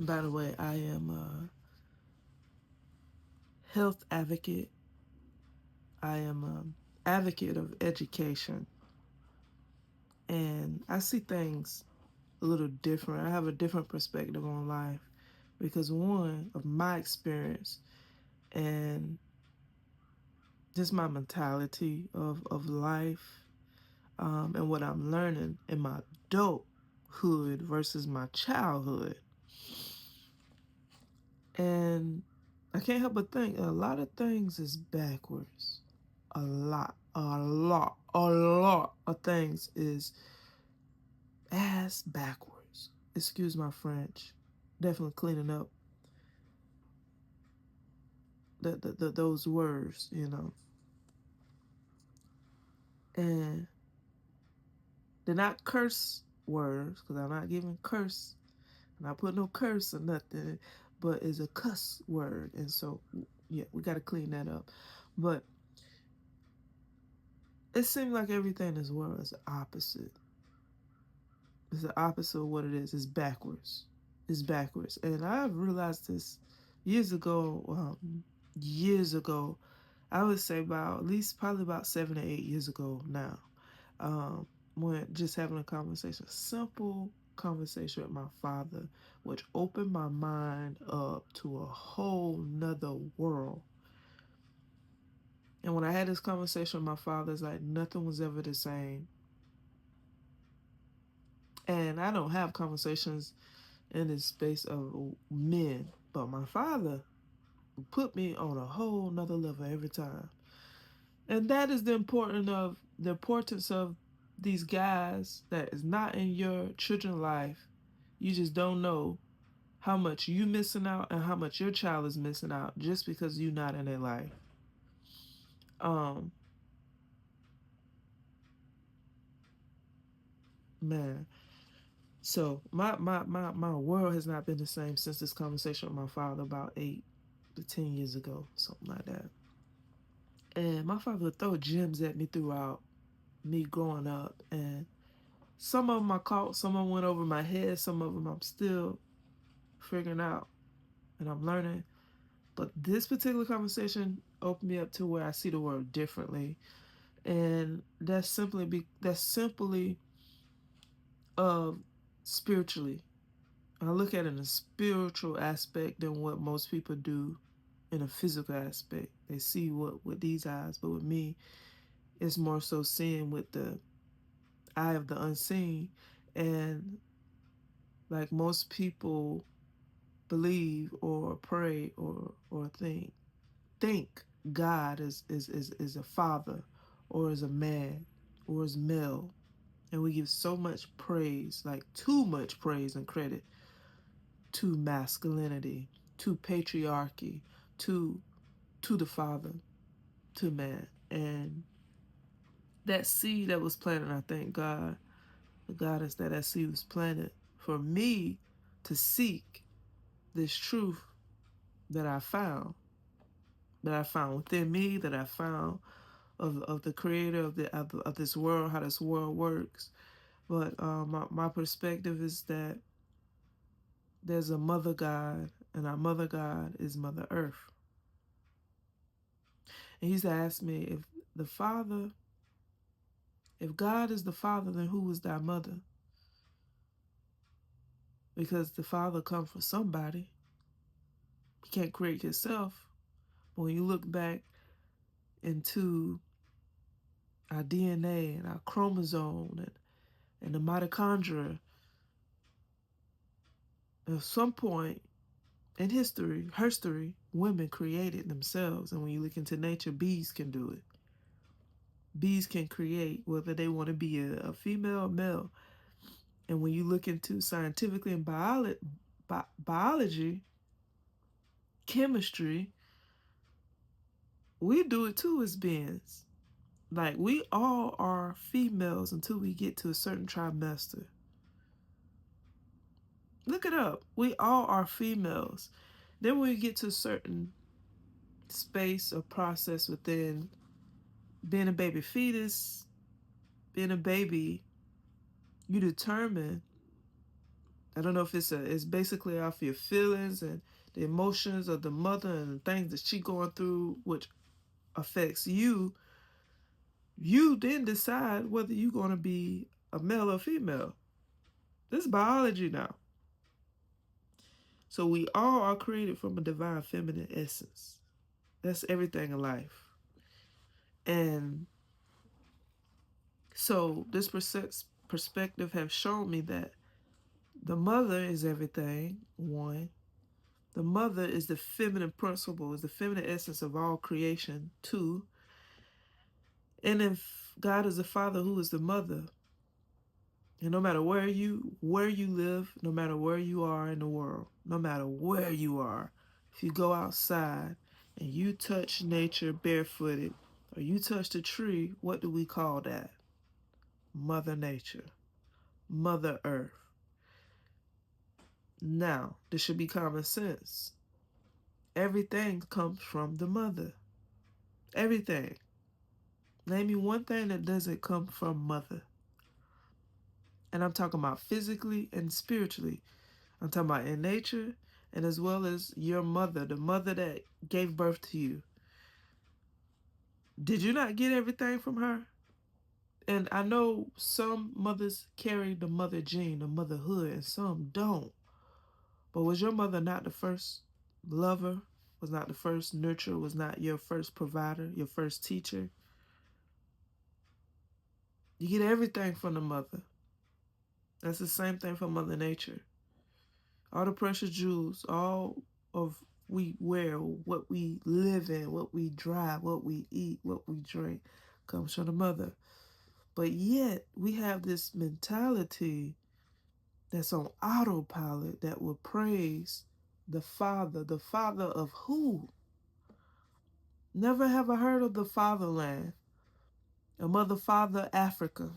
By the way, I am a health advocate. I am an advocate of education. And I see things a little different. I have a different perspective on life because, one, of my experience and just my mentality of life, and what I'm learning in my adulthood versus my childhood. And I can't help but think a lot of things is backwards. A lot of things is ass backwards. Excuse my French. Definitely cleaning up those words. And they're not curse words, because I'm not giving curse. I'm not putting no curse or nothing, but it's a cuss word. And so, yeah, we got to clean that up. But it seems like everything in this world is the opposite. It's the opposite of what it is. It's backwards. It's backwards. And I've realized this years ago. Years ago, I would say about at least probably about 7 or 8 years ago now. When just having a conversation, simple conversation with my father, which opened my mind up to a whole nother world. And when I had this conversation with my father, it's like nothing was ever the same. And I don't have conversations in this space of men, but my father put me on a whole nother level every time. And that is the importance of these guys that is not in your children's life. You just don't know how much you missing out and how much your child is missing out just because you're not in their life. Um, man. So my world has not been the same since this conversation with my father about 8 to 10 years ago, something like that. And my father would throw gems at me throughout me growing up, and some of them I caught, some of them went over my head, some of them I'm still figuring out and I'm learning. But this particular conversation opened me up to where I see the world differently, and that's simply of spiritually. I look at it in a spiritual aspect than what most people do in a physical aspect. They see what with these eyes, but with me, it's more so seeing with the eye of the unseen. And like most people believe or pray or think God is a father or is a man or is male. And we give so much praise, like too much praise and credit to masculinity, to patriarchy, to to the father, to man. And that seed that was planted, I thank God, the goddess that seed was planted for me to seek this truth that I found within me, that I found of the creator of this world, how this world works. But my perspective is that there's a mother God, and our mother God is Mother Earth. And he's asked me, the Father, if God is the Father, then who is thy mother? Because the Father comes from somebody. He can't create himself. But when you look back into our DNA and our chromosome and the mitochondria, at some point in history, women created themselves. And when you look into nature, bees can do it. Bees can create whether they want to be a female or male. And when you look into scientifically and biology, chemistry, we do it too as beings. Like we all are females until we get to a certain trimester. Look it up. We all are females. Then when we get to a certain space or process within being a baby fetus, being a baby, you determine I don't know if it's basically off your feelings and the emotions of the mother and the things that she going through, which affects you. You then decide whether you're going to be a male or female. This is biology now. So we all are created from a divine feminine essence. That's everything in life. And so this perspective have shown me that the mother is everything, one. The mother is the feminine principle, is the feminine essence of all creation, two. And if God is the father, who is the mother? And no matter where you live, no matter where you are in the world, no matter where you are, if you go outside and you touch nature barefooted, or you touch the tree, what do we call that? Mother Nature, Mother Earth. Now, this should be common sense. Everything comes from the mother. Everything. Name me one thing that doesn't come from mother. And I'm talking about physically and spiritually. I'm talking about in nature and as well as your mother, the mother that gave birth to you. Did you not get everything from her? And I know some mothers carry the mother gene, the motherhood, and some don't. But was your mother not the first lover? Was not the first nurturer? Was not your first provider, your first teacher? You get everything from the mother. That's the same thing for Mother Nature. All the precious jewels, all of we wear, what we live in, what we drive, what we eat, what we drink, comes from the mother. But yet we have this mentality that's on autopilot that will praise the father. The father of who? Never have I heard of the fatherland. A mother, father, Africa.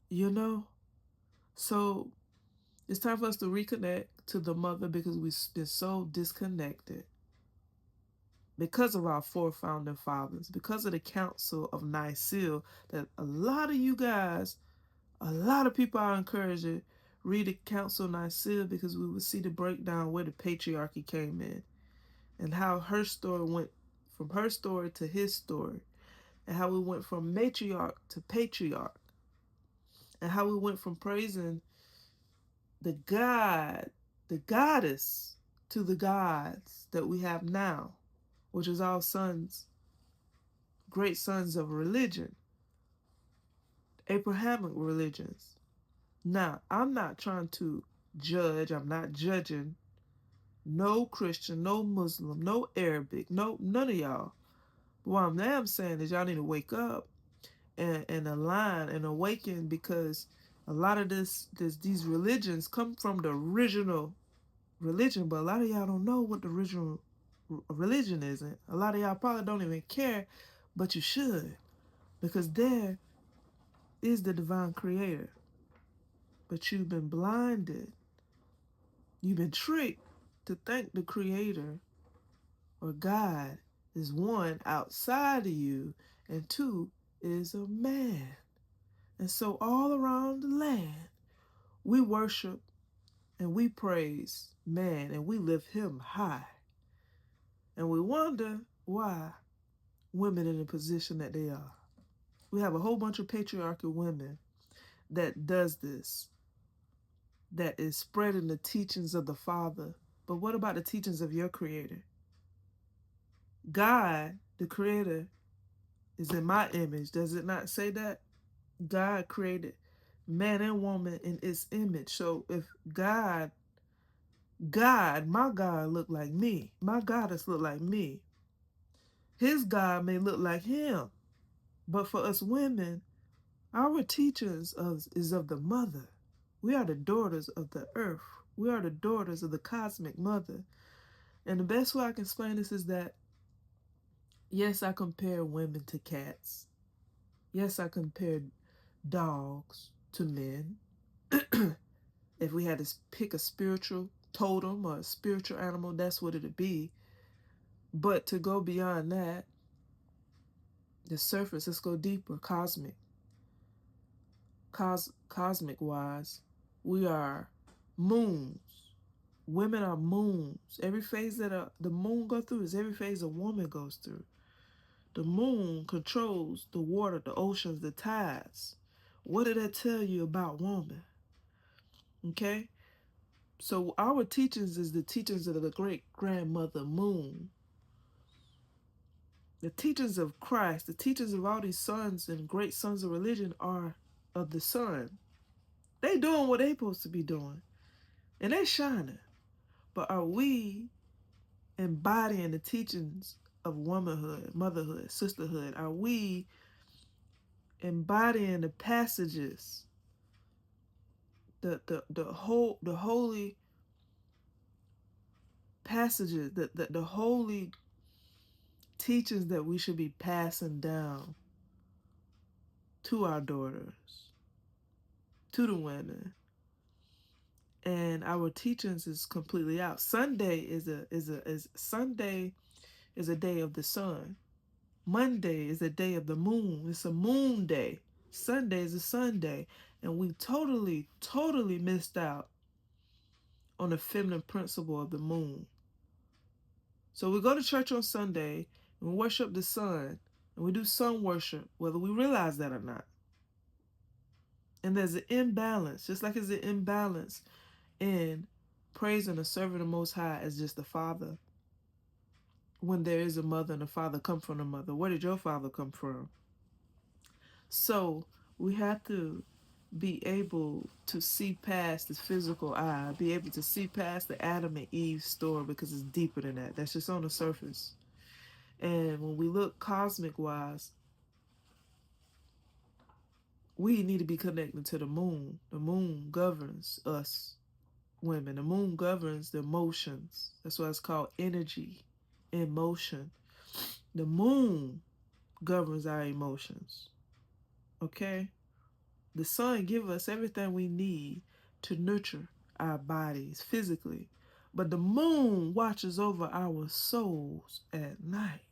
You know? So it's time for us to reconnect to the mother because we've been so disconnected because of our four founding fathers, because of the Council of Nicaea, that a lot of you guys, a lot of people are encouraged to read the Council of Nicaea because we would see the breakdown where the patriarchy came in and how her story went from her story to his story, and how we went from matriarch to patriarch, and how we went from praising the God, the goddess, to the gods that we have now, which is all sons, great sons of religion, Abrahamic religions. Now, I'm not trying to judge, I'm not judging no Christian, no Muslim, no Arabic, none of y'all. But what I am saying is y'all need to wake up and align and awaken, because a lot of these religions come from the original religion, but a lot of y'all don't know what the original religion is. And a lot of y'all probably don't even care, but you should, because there is the divine creator. But you've been blinded. You've been tricked to think the creator or God is one outside of you, and two is a man. And so all around the land, we worship and we praise man and we lift him high. And we wonder why women in the position that they are. We have a whole bunch of patriarchal women that does this, that is spreading the teachings of the Father. But what about the teachings of your creator? God, the creator, is in my image. Does it not say that? God created man and woman in its image. So if God, my God look like me, my goddess look like me, his God may look like him. But for us women, our teachings is of the mother. We are the daughters of the earth. We are the daughters of the cosmic mother. And the best way I can explain this is that, yes, I compare women to cats. Yes, I compare dogs to men. If we had to pick a spiritual totem or a spiritual animal, that's what it'd be. But to go beyond that, the surface, let's go deeper, cosmic wise. We are moons. Women are moons. Every phase that the moon goes through is every phase a woman goes through. The moon controls the water, the oceans, the tides. What did that tell you about woman? Okay? So our teachings is the teachings of the great grandmother moon. The teachings of Christ, the teachings of all these sons and great sons of religion are of the sun. They doing what they supposed to be doing. And they shining. But are we embodying the teachings of womanhood, motherhood, sisterhood? Are we embodying the passages, the holy passages, the holy teachings that we should be passing down to our daughters, to the women? And our teachings is completely out. Sunday is a day of the sun. Monday is a day of the moon. It's a moon day. Sunday is a Sunday. And we totally missed out on the feminine principle of the moon. So we go to church on Sunday and we worship the sun, and we do sun worship, whether we realize that or not. And there's an imbalance, just like there's an imbalance in praising or serving the Most High as just the Father. When there is a mother and a father come from the mother, where did your father come from? So we have to be able to see past the physical eye, be able to see past the Adam and Eve story, because it's deeper than that. That's just on the surface. And when we look cosmic wise, we need to be connected to the moon. The moon governs us women. The moon governs the emotions. That's why it's called energy in motion. The moon governs our emotions. Okay? The sun gives us everything we need to nurture our bodies physically. But the moon watches over our souls at night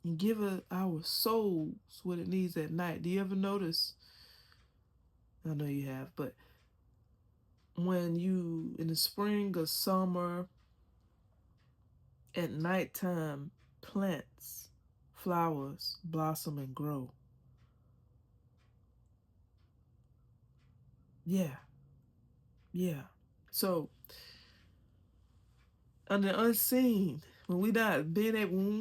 and give our souls what it needs at night. Do you ever notice? I know you have, but when you, in the spring or summer, at nighttime, plants, flowers blossom and grow. Yeah. So, on the unseen, when we're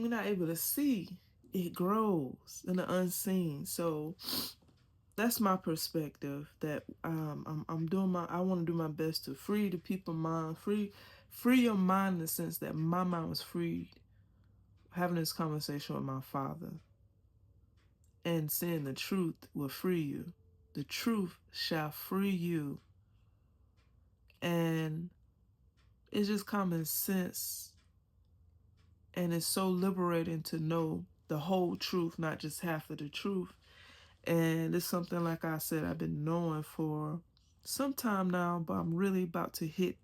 not able to see, it grows in the unseen. So that's my perspective. That I'm doing I want to do my best to free the people's mind, free your mind in the sense that my mind was freed having this conversation with my father, and saying the truth will free you. The truth shall free you. And it's just common sense, and it's so liberating to know the whole truth, not just half of the truth. And it's something, like I said, I've been knowing for some time now, but I'm really going to hit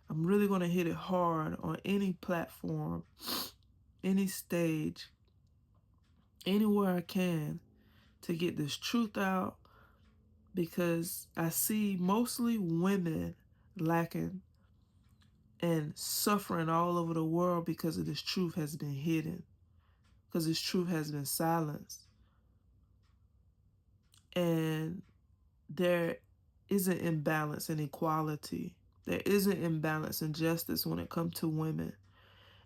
it hard on any platform, any stage, anywhere I can, to get this truth out, because I see mostly women lacking and suffering all over the world because of this truth has been hidden, because this truth has been silenced. And there is an imbalance in equality. There is an imbalance in justice when it comes to women.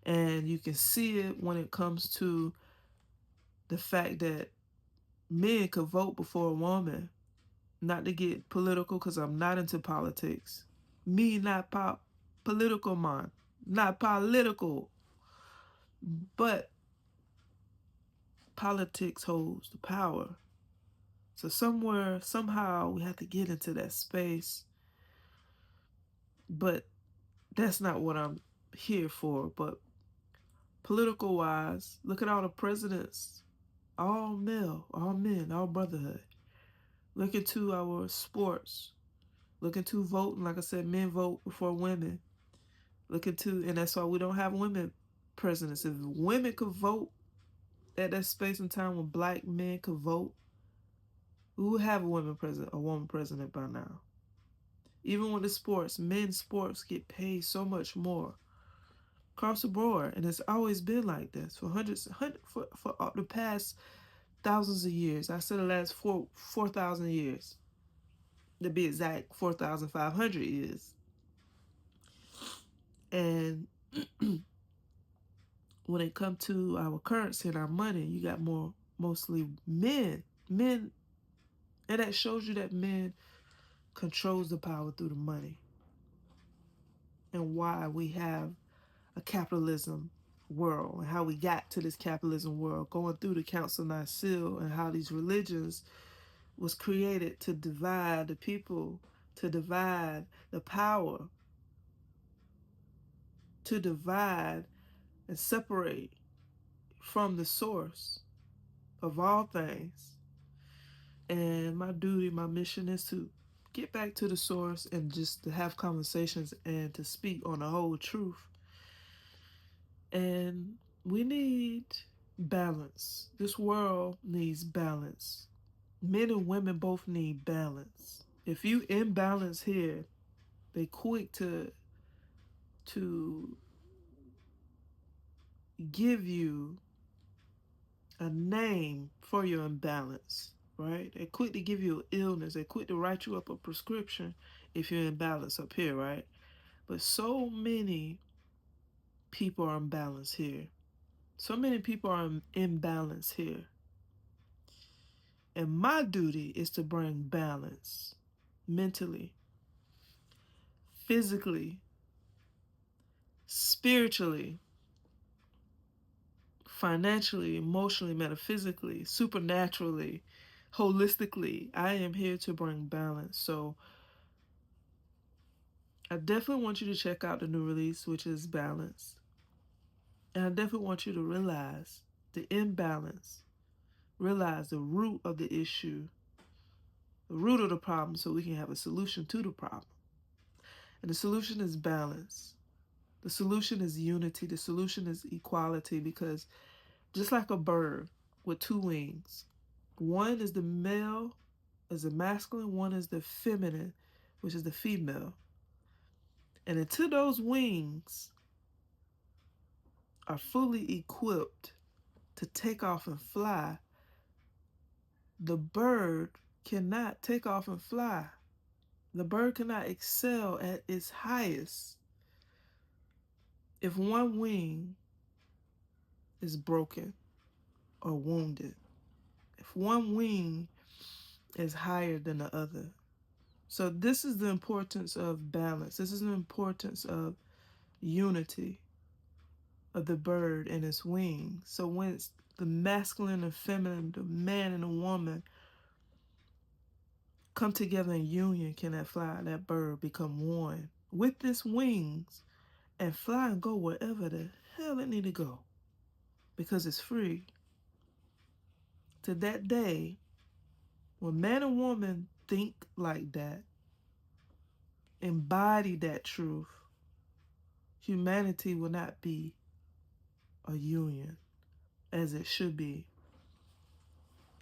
And you can see it when it comes to the fact that men could vote before a woman. Not to get political, because I'm not into politics. Me, not political, man. Not political. But politics holds the power. So somewhere, somehow, we have to get into that space. But that's not what I'm here for. But political wise, look at all the presidents, all male, all men, all brotherhood. Look into our sports. Look into voting. Like I said, men vote before women. Look into, and that's why we don't have women presidents. If women could vote at that space and time when black men could vote, We would have a woman president by now. Even with the sports, men's sports get paid so much more across the board, and it's always been like this for for the past thousands of years. I said the last 4,000 years, to be exact, 4,500 years. And when it comes to our currency and our money, you got mostly men, and that shows you that men controls the power through the money, and why we have a capitalism world, and how we got to this capitalism world, going through the Council of Nicaea, and how these religions was created to divide the people, to divide the power, to divide and separate from the source of all things. And my duty, my mission is to get back to the source and just to have conversations and to speak on the whole truth. And we need balance. This world needs balance. Men and women both need balance. If you imbalance here, they quick to give you a name for your imbalance, right? They're quick to give you an illness. They're quick to write you up a prescription if you're imbalanced up here, right? But so many people are imbalanced here. So many people are imbalanced here. And my duty is to bring balance mentally, physically, spiritually, financially, emotionally, metaphysically, supernaturally, holistically. I am here to bring balance. So I definitely want you to check out the new release, which is Balance. And I definitely want you to realize the imbalance, realize the root of the issue, the root of the problem, so we can have a solution to the problem. And the solution is balance. The solution is unity. The solution is equality, because just like a bird with two wings, one is the male, is the masculine, one is the feminine, which is the female. And until those wings are fully equipped to take off and fly, the bird cannot take off and fly. The bird cannot excel at its highest if one wing is broken or wounded, if one wing is higher than the other. So this is the importance of balance. This is the importance of unity of the bird and its wings. So when it's the masculine and feminine, the man and the woman come together in union, can that bird become one with its wings and fly and go wherever the hell it need to go, because it's free. To that day, when man and woman think like that, embody that truth, humanity will not be a union as it should be,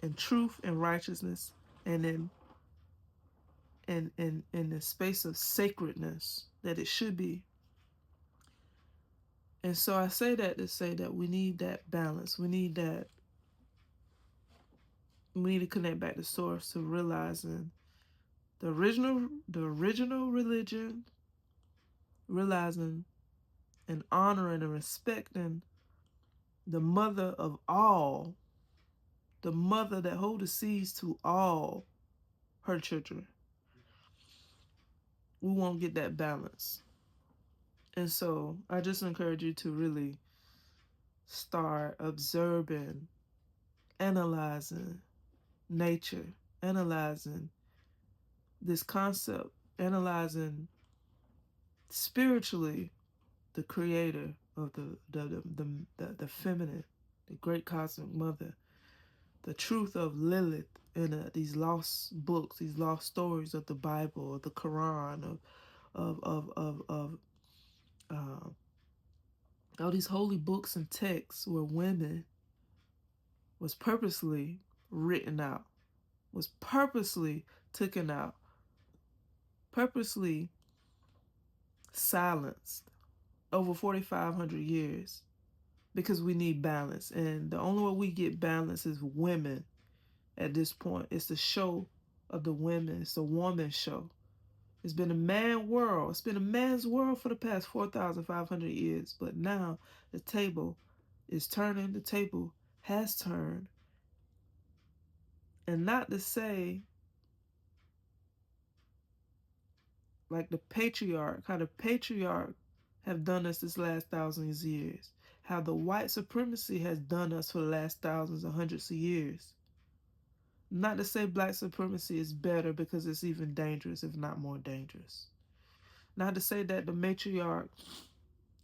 in truth and righteousness, and in the space of sacredness that it should be. And so I say that to say that we need that balance. We need to connect back to source, to realizing the original religion, realizing and honoring and respecting the mother of all, the mother that holds the seeds to all her children. We won't get that balance. And so I just encourage you to really start observing, analyzing nature, analyzing this concept, analyzing spiritually the creator of the feminine, the great cosmic mother, the truth of Lilith in these lost books, these lost stories of the Bible, of the Quran, of all these holy books and texts where women was purposely written out was purposely taken out, purposely silenced over 4,500 years because we need balance. And the only way we get balance is women at this point. It's the show of the women, it's the woman show. It's been a man world. It's been a man's world for the past 4,500 years. But now the table is turning. The table has turned. And not to say, like the patriarch, how the patriarch have done us this last thousands of years. How the white supremacy has done us for the last thousands or hundreds of years. Not to say black supremacy is better because it's even dangerous, if not more dangerous. Not to say that the matriarch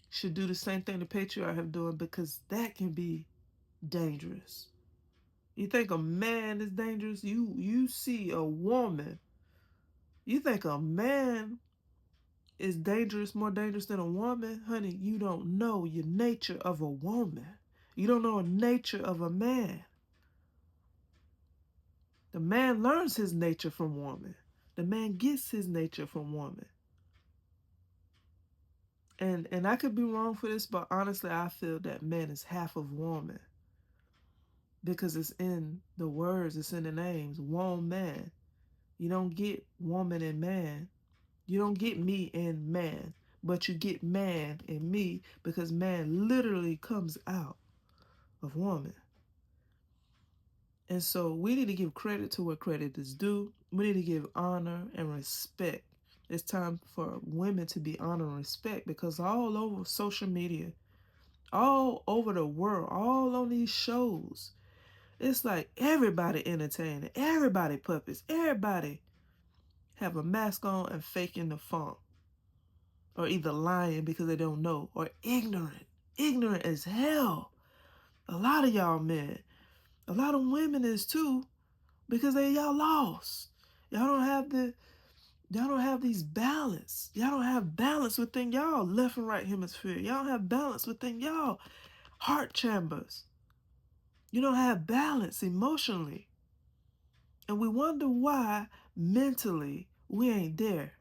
should do the same thing the patriarch have done, because that can be dangerous. You think a man is dangerous? You see a woman. You think a man is dangerous, more dangerous than a woman? Honey, you don't know your nature of a woman. You don't know the nature of a man. The man learns his nature from woman. The man gets his nature from woman. And I could be wrong for this, but honestly, I feel that man is half of woman. Because it's in the words, it's in the names. Woman. You don't get woman and man. You don't get me and man. But you get man and me, because man literally comes out of woman. And so we need to give credit to where credit is due. We need to give honor and respect. It's time for women to be honored and respect, because all over social media, all over the world, all on these shows, it's like everybody entertaining, everybody puppets, everybody have a mask on and faking the funk, or either lying because they don't know, or ignorant as hell. A lot of y'all men, a lot of women is too, because y'all lost. Y'all don't have these balance. Y'all don't have balance within y'all left and right hemisphere. Y'all don't have balance within y'all heart chambers. You don't have balance emotionally. And we wonder why mentally we ain't there.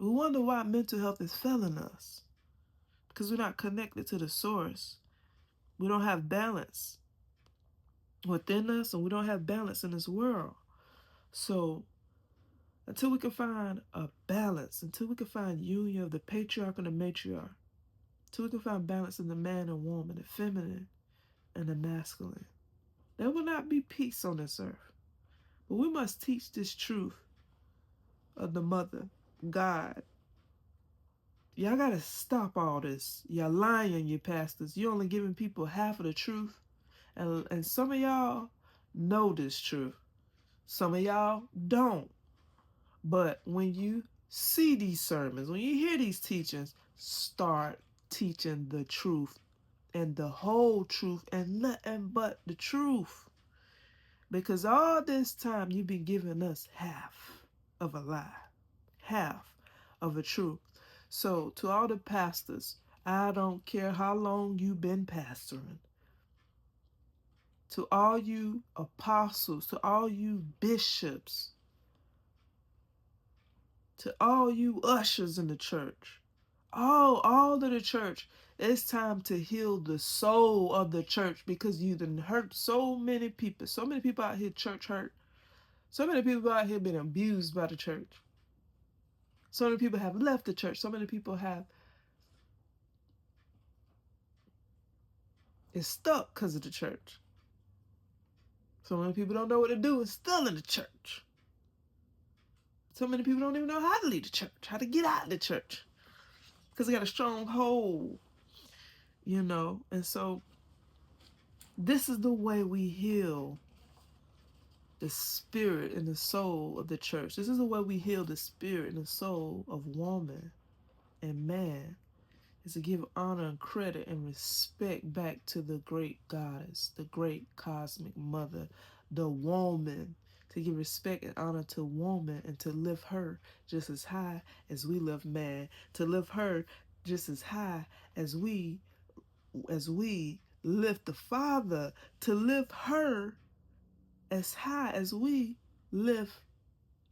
We wonder why mental health is failing us. Because we're not connected to the source. We don't have balance within us, and we don't have balance in this world. So until we can find a balance, until we can find union of the patriarch and the matriarch, until we can find balance in the man and woman, the feminine and the masculine, there will not be peace on this earth. But we must teach this truth of the mother, God. Y'all gotta stop all this. You're lying, you pastors. You're only giving people half of the truth. And some of y'all know this truth. Some of y'all don't. But when you see these sermons, when you hear these teachings, start teaching the truth and the whole truth and nothing but the truth. Because all this time you've been giving us half of a lie, half of a truth. So to all the pastors, I don't care how long you've been pastoring, to all you apostles, to all you bishops, to all you ushers in the church, all of the church, it's time to heal the soul of the church, because you done hurt so many people. So many people out here church hurt. So many people out here been abused by the church. So many people have left the church. So many people have is stuck because of the church. So many people don't know what to do and still in the church. So many people don't even know how to leave the church, how to get out of the church, because they got a strong hold, And so this is the way we heal the spirit and the soul of the church. This is the way we heal the spirit and the soul of woman and man, is to give honor and credit and respect back to the great goddess, the great cosmic mother, the woman, to give respect and honor to woman, and to lift her just as high as we lift man, to lift her just as high as we lift the Father, to lift her as high as we lift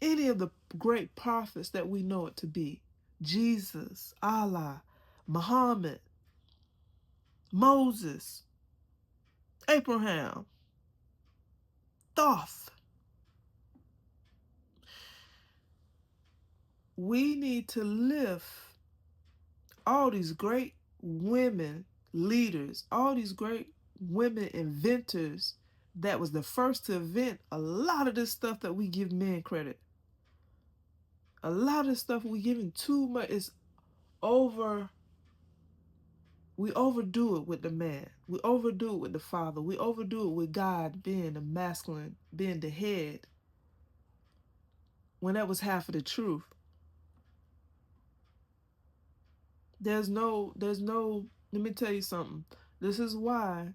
any of the great prophets that we know it to be. Jesus, Allah, Muhammad, Moses, Abraham, Thoth. We need to lift all these great women leaders, all these great women inventors that was the first to invent a lot of this stuff that we give men credit. A lot of this stuff we giving too much. It's over. We overdo it with the man. We overdo it with the father. We overdo it with God being the masculine, being the head, when that was half of the truth. There's no, let me tell you something. This is why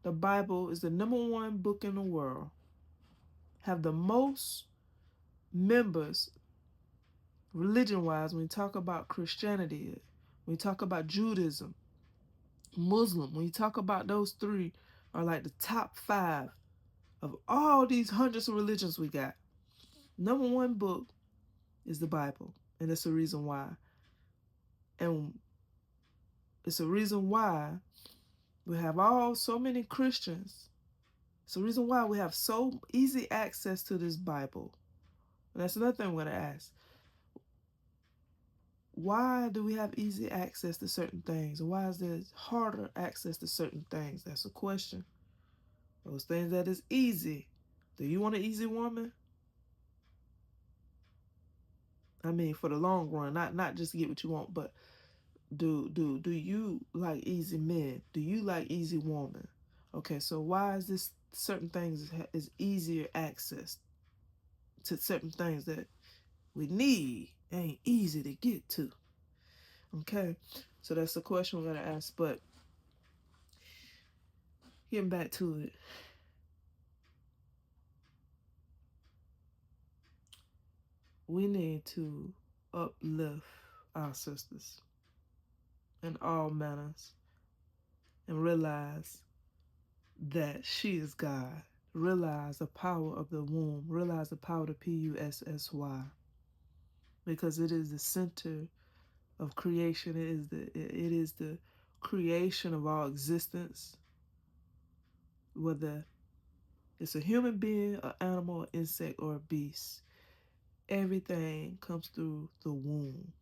the Bible is the #1 book in the world. Have the most members, religion-wise, when you talk about Christianity, when you talk about Judaism, Muslim, when you talk about those three, are like the top 5 of all these hundreds of religions we got. #1 book is the Bible, and it's a reason why. And it's a reason why we have so many Christians. It's the reason why we have so easy access to this Bible. And that's another thing I'm going to ask. Why do we have easy access to certain things? Why is there harder access to certain things? That's a question. Those things that is easy. Do you want an easy woman? I mean, for the long run, not just get what you want, but do you like easy men? Do you like easy woman? Okay, so why is this certain things is easier access to certain things that we need ain't easy to get to? Okay, so that's the question we're gonna ask. But getting back to it, we need to uplift our sisters in all manners and realize that she is God. Realize the power of the womb. Realize the power of the P-U-S-S-Y. Because it is the center of creation. It is the creation of all existence. Whether it's a human being, an animal, an insect, or a beast. Everything comes through the womb.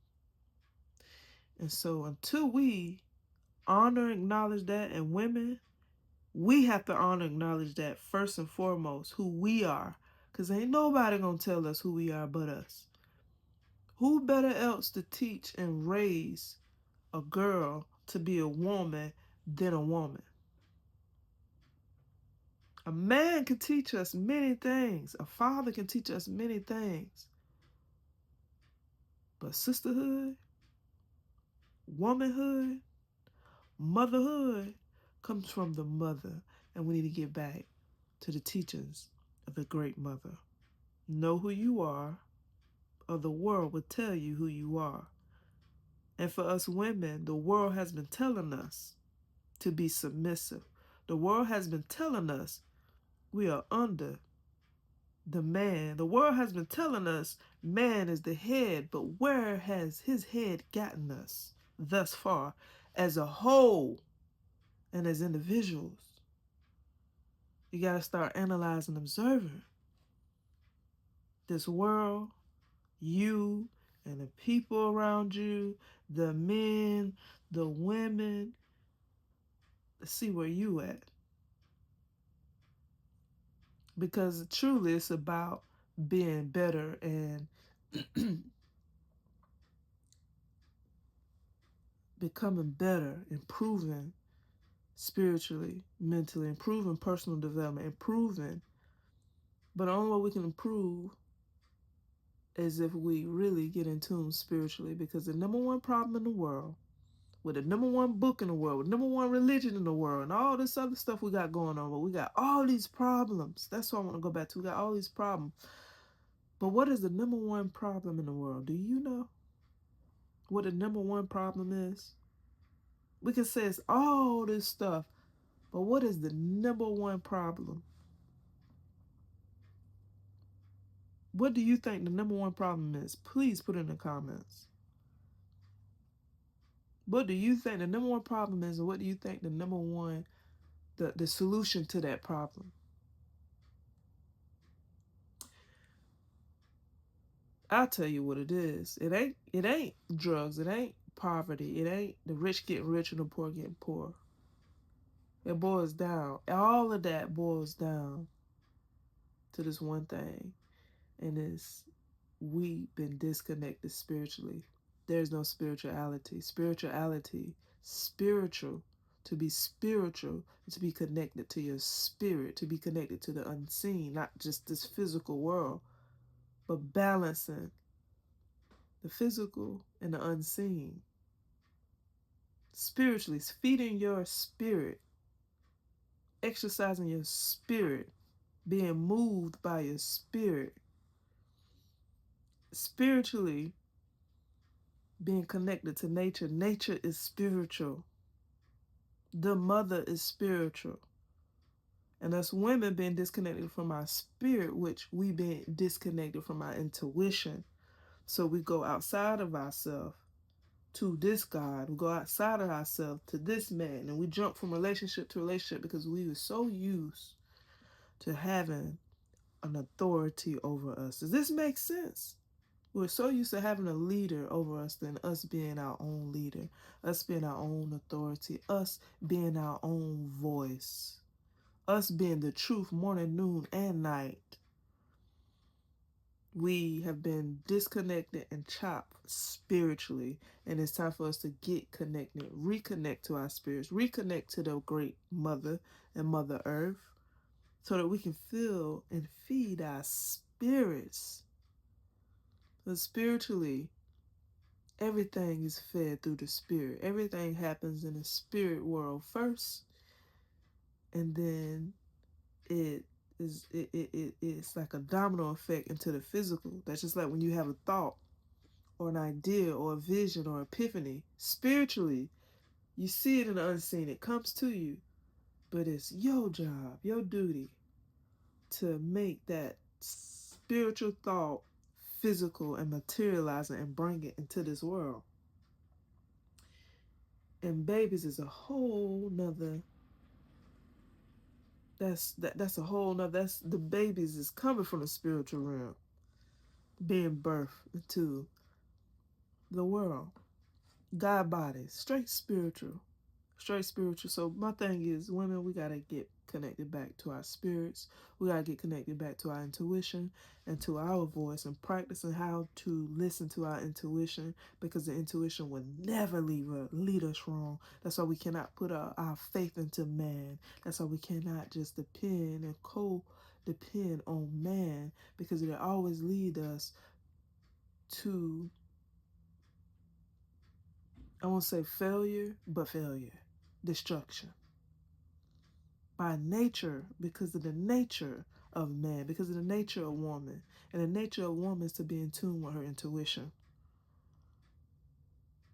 And so until we honor and acknowledge that, and women, we have to honor and acknowledge that first and foremost, who we are. Because ain't nobody going to tell us who we are but us. Who better else to teach and raise a girl to be a woman than a woman? A man can teach us many things. A father can teach us many things. But sisterhood, womanhood, motherhood comes from the mother. And we need to get back to the teachings of the great mother. Know who you are, or the world will tell you who you are. And for us women, the world has been telling us to be submissive. The world has been telling us we are under the man. The world has been telling us man is the head, but where has his head gotten us thus far as a whole and as individuals? You got to start analyzing, observing this world, you and the people around you, the men, the women. See where you at. Because truly it's about being better and becoming better, improving spiritually, mentally, improving personal development, improving. But the only way we can improve is if we really get in tune spiritually. Because the #1 problem in the world, with the #1 book in the world, with #1 religion in the world, and all this other stuff we got going on, but we got all these problems. That's what I want to go back to. We got all these problems. But what is the #1 problem in the world? Do you know what the #1 problem is? We can say it's all this stuff, but what is the #1 problem? What do you think the number one problem is? Please put in the comments. What do you think the number one problem is, and what do you think the number one, the solution to that problem? I'll tell you what it is. It ain't drugs. It ain't poverty. It ain't the rich getting rich and the poor getting poor. It boils down. All of that boils down to this one thing, and it's we've been disconnected spiritually. There's no spirituality. Spiritual. To be spiritual, to be connected to your spirit, to be connected to the unseen, not just this physical world, but balancing the physical and the unseen. Spiritually, feeding your spirit, exercising your spirit, being moved by your spirit. Spiritually, being connected to nature. Nature is spiritual. The mother is spiritual. And us women being disconnected from our spirit, which we been disconnected from our intuition. So we go outside of ourselves to this God. We go outside of ourselves to this man. And we jump from relationship to relationship because we were so used to having an authority over us. Does this make sense? We're so used to having a leader over us than us being our own leader, us being our own authority, us being our own voice, us being the truth morning, noon, and night. We have been disconnected and chopped spiritually, and it's time for us to get connected, reconnect to our spirits, reconnect to the great mother and Mother Earth, so that we can fill and feed our spirits. But spiritually, everything is fed through the spirit. Everything happens in the spirit world first, and then it's like a domino effect into the physical. That's just like when you have a thought or an idea or a vision or epiphany. Spiritually, you see it in the unseen. It comes to you, but it's your job, your duty to make that spiritual thought physical and materialize it and bring it into this world. And babies is a whole nother, that's a whole nother, that's the babies is coming from the spiritual realm, being birthed into the world. God bodies, straight spiritual. So my thing is, women, we gotta get connected back to our spirits. We gotta get connected back to our intuition and to our voice, and practicing how to listen to our intuition, because the intuition will never lead us wrong. That's why we cannot put our faith into man. That's why we cannot just depend and co-depend on man, because it'll always lead us to, I won't say failure, but failure, destruction. By nature, because of the nature of man, because of the nature of woman. And the nature of woman is to be in tune with her intuition,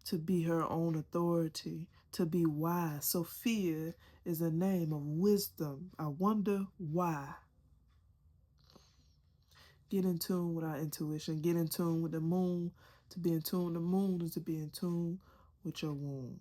to be her own authority, to be wise. Sophia is a name of wisdom. I wonder why. Get in tune with our intuition. Get in tune with the moon. To be in tune with the moon is to be in tune with your womb.